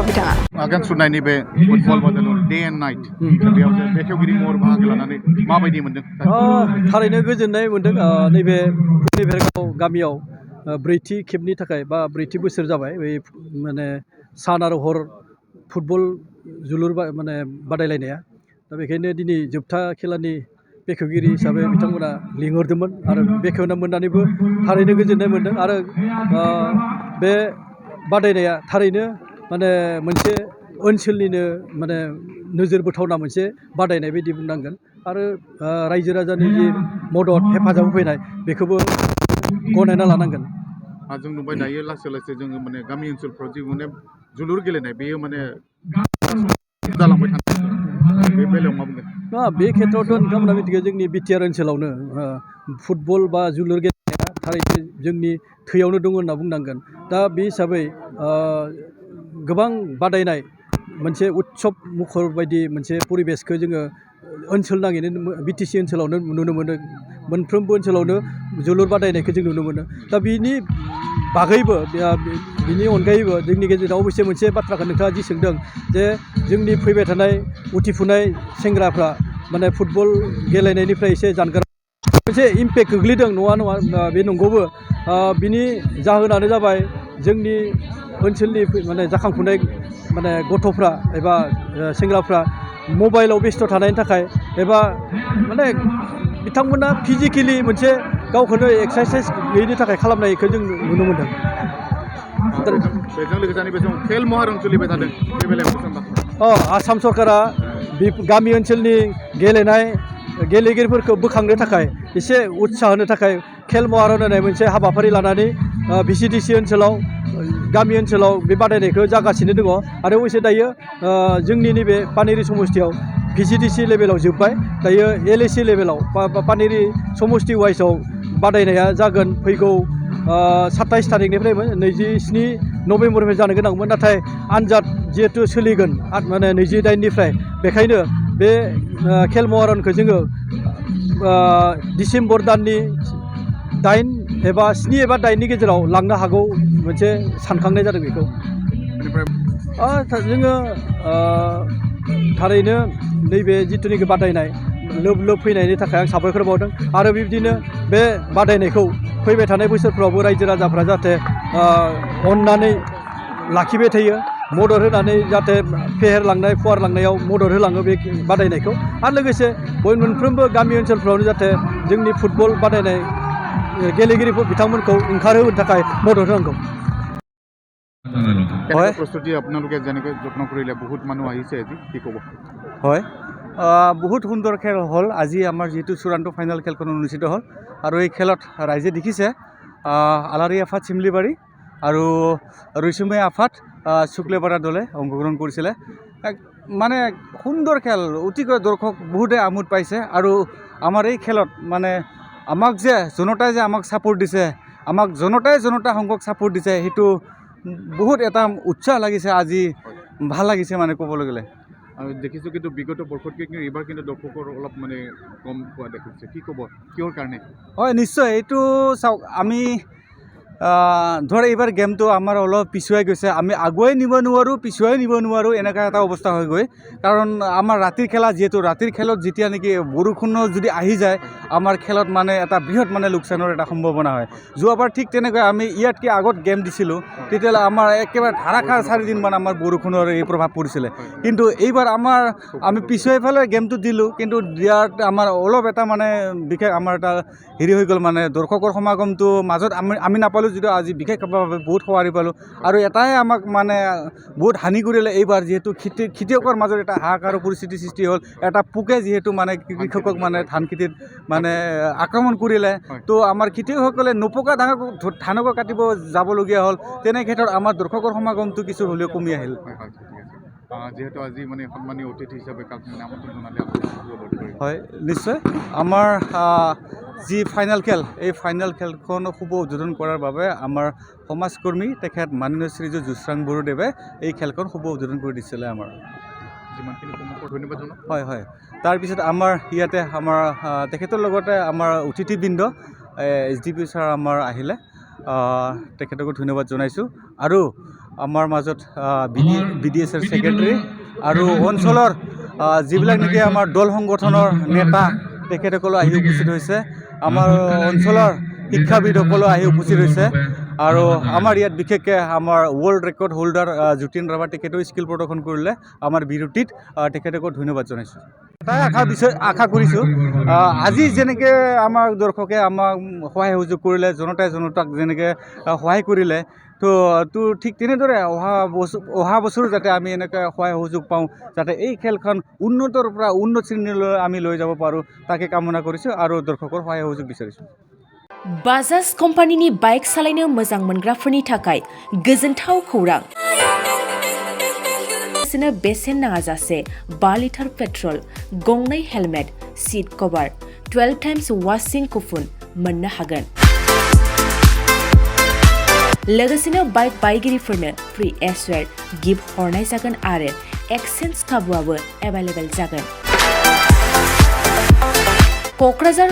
बिथाङा आगान सुरनायनि बे फुटबल बादायलायनाय डे एन्ड नाइट बेयाव जे बेखेवगिरि महर बाहागो लानानै माबायदि मोनदों? थारैनो गोजोननाय मोनदों नैबे भेरगाव गामियाव ब्रैथि खेबनि थाखाय बा ब्रैथि बोसोर जाबाय बै माने सान आरो हर फुटबल जोलुर माने बादायलायनाया दा बेखायनो दिनै जोबथा खेलानि बेखेवगिरि हिसाबै बिथांमोना लिंहरदोंमोन आरो बेखेवना मोननानैबो थारैनो गोजोननाय मोनदों आरो बे बादायनाया थारैनो माने मोनसे ओनसोलनिनो माने नोजोर बोथावना मोनसे बादायनाय बायदि बुंनांगोन आरो रायजो राजानि जि मदद हेफाजाब होफैनाय बेखौबो गनायना लानांगोन। जों नुबाय दायो लासै लासै जोङो माने गामि ओनसोलफ्राव जि माने जोलुर गेलेनाय बेयो माने जालांबाय थानाय बे बेलायाव मा बुंगोन? बे खेथ्रआवथ' नोंथांमोना मिथिगौ जोंनि बिटिआर ओनसोलावनो फुटबल बा जोलुर गेलेनाया थारैनो जोंनि थैयावनो दङ होनना बुंनांगोन। दा बे हिसाबै गोबां बादायनाय मोनसे उत्सब मुखर बायदि मोनसे परिबेसखौ जोङो ओनसोल नाङैनो बिटिसि ओनसोलावनो नुनो मोनो। मोनफ्रोमबो ओनसोलावनो जोलुर बादायनायखौ जों नुनो मोनो। दा बिनि बागैबो बिनि अनगायैबो जोंनि गेजेराव अबयसे मोनसे बाथ्राखौ नोंथाङा जि सोंदों जे जोंनि फैबाय थानाय उथिफुनाय सेंग्राफ्रा माने फुटबल गेलेनायनिफ्राय एसे जानगार मोनसे इम्पेक्ट गोग्लैदों नङा बे नंगौबो बिनि जाहोनानो जाबाय जोंनि ओनसोलनि माने जाखांफुनाय माने गथ'फ्रा एबा सेंग्राफ्रा मबाइलाव बेस्थ' थानायनि थाखाय एबा माने बिथांमोना फिजिकेलि मोनसे गावखौनो एक्सारसाइस गैयिनि थाखाय खालामनायखौ जों नुनो मोनदों। बेजों लोगोसे नैबे जों खेल महारन सोलिबाय थादों बे बेलायाव आसाम सरकारा गामि ओनसोलनि गेलेनाय गेलेगिरिफोरखौ बोखांनो थाखाय एसे उत्साह होनो थाखाय खेल महारन होनाय मोनसे हाबाफारि लानानै VCDC ओनसोलाव गामि ओनसोलाव बे बादायनायखौ जागासिनो दङ आरो अबयसे दायो जोंनि नैबे पानेरि समस्तियाव VCDC लेभेलाव जोब्बाय दायो LAC लेभेलाव पानेरि समस्ति वाइसआव बादायनाया जागोन फैगौ 27 थारिखनिफ्राय 27 नभेम्बरनिफ्राय जानो गोनांमोन नाथाय आनजाद जिहेतु सोलिगोन माने 28निफ्राय बेखायनो बे खेल महारनखौ जोङो डिसेम्बर दाननि 7 एबा 8नि गेजेराव लांनो हागौ मोनसे सानखांनाय जादों बेखौ। जोङो थारैनो नैबे जिथुनिखि बादायनाय लोब लोब फैनायनि थाखाय आं साबायखर बावदों आरो बिब्दिनो बे बादायनायखौ फैबाय थानाय बोसोरफ्रावबो रायजो राजाफ्रा जाहाथे अननानै लाखिबाय थायो मदद होनानै जाहाथे फेहेरलांनाय फुवारलांनायाव मदद होलाङो बे बादायनायखौ आरो लोगोसे मोनफ्रोमबो गामि ओनसोलफ्रावनो जाहाथे जोंनि फुटबल बादायनाय गेलेगिरिफोर बिथांमोनखौ ओंखारहोनो थाखाय मदद होनांगौ। হয় প্ৰস্তুতি আপোনালোকে যেনেকৈ যত্ন কৰিলে বহুত মানুহ আহিছে আজি কি ক'ব? হয় বহুত সুন্দৰ খেল হ'ল আজি আমাৰ যিহেতু চূড়ান্ত ফাইনেল খেলখন অনুষ্ঠিত হ'ল আৰু এই খেলত ৰাইজে দেখিছে আলাৰী আফাত চিমলিবাৰী আৰু ৰৈচুমীয়া আফাত শুক্লেপাৰা দলে অংশগ্ৰহণ কৰিছিলে। মানে সুন্দৰ খেল অতিকৈ দৰ্শক বহুতে আমোদ পাইছে আৰু আমাৰ এই খেলত মানে আমাক যে জনতাই যে আমাক ছাপোৰ্ট দিছে আমাক জনতাই সংঘক ছাপোৰ্ট দিছে সেইটো বহুত এটা উৎসাহ লাগিছে আজি ভাল লাগিছে মানে ক'বলৈ গ'লে। দেখিছোঁ কিন্তু বিগত বৰ্ষতকৈ কিন্তু এইবাৰ কিন্তু দৰ্শকৰ অলপ মানে কম পোৱা দেখিছে কি ক'ব কিহৰ কাৰণে? হয় নিশ্চয় এইটো চাওক আমি ধৰ এইবাৰ গেমটো আমাৰ অলপ পিছুৱাই গৈছে আমি আগুৱাই নিব নোৱাৰোঁ পিছুৱাই নিব নোৱাৰোঁ এনেকুৱা এটা অৱস্থা হৈ গৈ কাৰণ আমাৰ ৰাতিৰ খেলা যিহেতু ৰাতিৰ খেলত যেতিয়া নেকি বৰষুণো যদি আহি যায় আমাৰ খেলত মানে এটা বৃহৎ মানে লোকচানৰ এটা সম্ভাৱনা হয়। যোৱাবাৰ ঠিক তেনেকৈ আমি ইয়াতকৈ আগত গেম দিছিলোঁ তেতিয়াহ'লে আমাৰ একেবাৰে ধাৰাসাৰ 4 দিনমান আমাৰ বৰষুণৰ এই প্ৰভাৱ পৰিছিলে কিন্তু এইবাৰ আমি পিছুৱাই পেলাই গেমটো দিলোঁ কিন্তু দিয়াত আমাৰ অলপ এটা মানে বিশেষ আমাৰ এটা হেৰি হৈ গ'ল মানে দৰ্শকৰ সমাগমটো মাজত আমি নাপালোঁ যদিও আজি বিশেষভাৱে বহুত সঁহাৰি পালোঁ আৰু এটাই আমাক মানে বহুত হানি কৰিলে এইবাৰ যিহেতু খেতিয়কৰ মাজত এটা হাহাকাৰ পৰিস্থিতিৰ সৃষ্টি হ'ল এটা পোকে যিহেতু মানে কৃষকক মানে ধান খেতিত মানে আক্ৰমণ কৰিলে তো আমাৰ খেতিয়কসকলে নপকা ধানকো কাটিব যাবলগীয়া হ'ল তেনে ক্ষেত্ৰত আমাৰ দৰ্শকৰ সমাগমটো কিছু হ'লেও কমি আহিল। যিহেতু আজি মানে সন্মানীয় অতিথি হিচাপে মানে আমন্ত্ৰণ জনালে হয় নিশ্চয় আমাৰ যি ফাইনেল খেল এই ফাইনেল খেলখন শুভ উদ্বোধন কৰাৰ বাবে আমাৰ সমাজকৰ্মী তেখেত মাননীয় শ্ৰীযুত জোচৰাং বড়োদেৱে এই খেলখন শুভ উদ্বোধন কৰি দিছিলে আমাৰ যিমানখিনি ধন্যবাদ জনাওঁ। হয় হয় তাৰপিছত আমাৰ ইয়াতে আমাৰ তেখেতৰ লগতে আমাৰ অতিথিবৃন্দ SDP ছাৰ আমাৰ আহিলে তেখেতকো ধন্যবাদ জনাইছোঁ আৰু আমাৰ মাজত BDSৰ ছেক্ৰেটাৰী আৰু অঞ্চলৰ যিবিলাক নেকি আমাৰ দল সংগঠনৰ নেতা তেখেতসকলো আহি উপস্থিত হৈছে আমাৰ অঞ্চলৰ শিক্ষাবিদসকলো আহি উপস্থিত হৈছে আৰু আমাৰ ইয়াত বিশেষকৈ আমাৰ world record holder Jatin Rabha তেখেতেও স্কিল প্ৰদৰ্শন কৰিলে আমাৰ বিৰতিত তেখেতকো ধন্যবাদ জনাইছোঁ এটাই আশা কৰিছোঁ আজি যেনেকৈ আমাৰ দৰ্শকে আমাক সহায় সহযোগ কৰিলে জনতাই জনতাক যেনেকৈ সহায় কৰিলে তো ঠিক তেনেদৰে অহা বছৰো যাতে আমি এনেকৈ সহায় সহযোগ পাওঁ যাতে এই খেলখন উন্নতৰ পৰা উন্নত শ্ৰেণীলৈ আমি লৈ যাব পাৰোঁ তাকে কামনা কৰিছোঁ আৰু দৰ্শকৰ সহায় সহযোগ বিচাৰিছোঁ बाजाज कम्पानिनि बाइक सालायनो मोजां मोनग्राफोरनि थाखाय गोजोनथाव खौरां बेसेन नाङाजासे 5 लिटार पेट्रल गंनै हेलमेट सीट कभार 12 टाइम्स वाशिं कुपन मोननो हागोन लोगोसेनो बाइक बायगिरिफोरनो फ्री एसवेर गिफ्ट हरनाय जागोन आरो एक्सचेन्ज खाबुआबो एभेलेबल जागोन क'क्राझार